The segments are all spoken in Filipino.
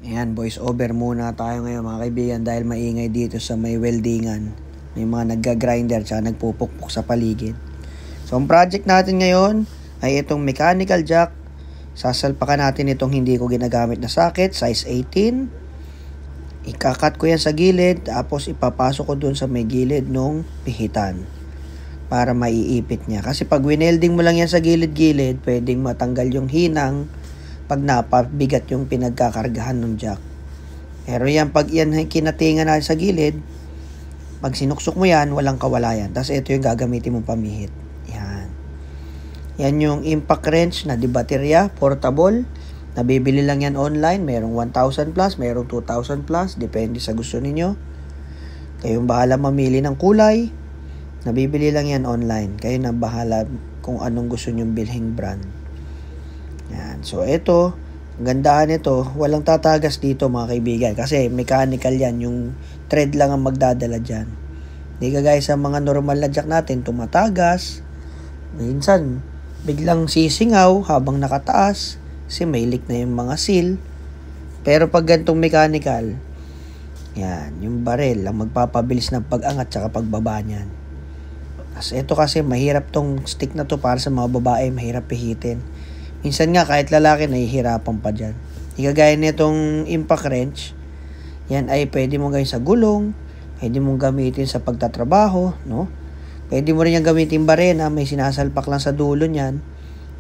Ayan, voice over muna tayo ngayon mga kaibigan dahil maingay dito sa may weldingan. May mga nagga-grinder tsaka nagpupukpok sa paligid. So, ang project natin ngayon ay itong mechanical jack. Sasalpakan natin itong hindi ko ginagamit na socket, size 18. Ikakat ko yan sa gilid, tapos ipapasok ko dun sa may gilid nung pihitan para maiipit niya. Kasi pag winelding mo lang yan sa gilid-gilid, pwedeng matanggal yung hinang pag napabigat yung pinagkakargahan ng jack. Pero yan, pag yan kinatingan na sa gilid, pag sinuksok mo yan, walang kawala yan. Tapos ito yung gagamitin mong pamihit. Yan. Yan yung impact wrench na di baterya, portable. Nabibili lang yan online. Merong 1,000 plus, merong 2,000 plus. Depende sa gusto ninyo. Kayong bahala mamili ng kulay. Nabibili lang yan online. Kayo na bahala kung anong gusto nyong bilhing brand. Yan. So, ito, ang gandahan nito, walang tatagas dito mga kaibigan. Kasi mechanical yan. Yung thread lang ang magdadala dyan. Hindi kagaya sa mga normal na jack natin, tumatagas. Minsan, biglang sisingaw habang nakataas. Kasi may leak na yung mga seal. Pero pag gantong mechanical, yan, yung barrel ang magpapabilis ng pag-angat tsaka pagbaba niyan. As ito kasi mahirap tong stick na to para sa mga babae, mahirap pihitin. Minsan nga kahit lalaki nahihirapan pa dyan. Ikagaya nitong impact wrench, yan ay pwede mo gawin sa gulong, pwede mong gamitin sa pagtatrabaho, no? Pwede mo rin yung gamitin barena, may sinasalpak lang sa dulo niyan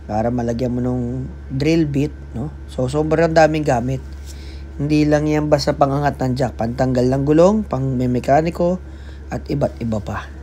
para malagyan mo nung drill bit, no? So sobrang daming gamit. Hindi lang yan basta pangangat ng jack, pantanggal ng gulong, pang may mekaniko at iba't iba pa.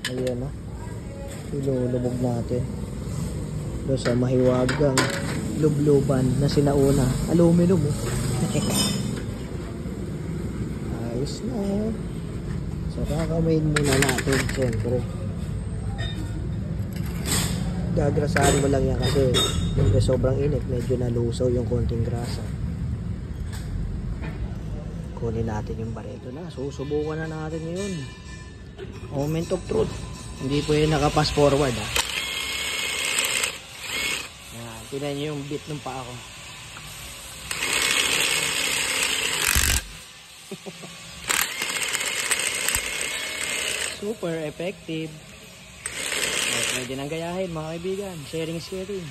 Ayan o. Ilulubog natin. Doon sa mahiwagang lubluban na sinauna. Aluminum eh. Ayos na eh. So kakamayin muna natin siyempre. Gagrasahan mo lang yan kasi sobrang init. Medyo nalusaw yung konting grasa. Kunin natin yung barito na. Susubukan na natin yun. Moment of truth. Hindi po yung naka-pass forward ha. Ayan, tinan nyo yung bit ng paa ko. Super effective. Pwede nang gayahin mga kaibigan. Sharing is caring.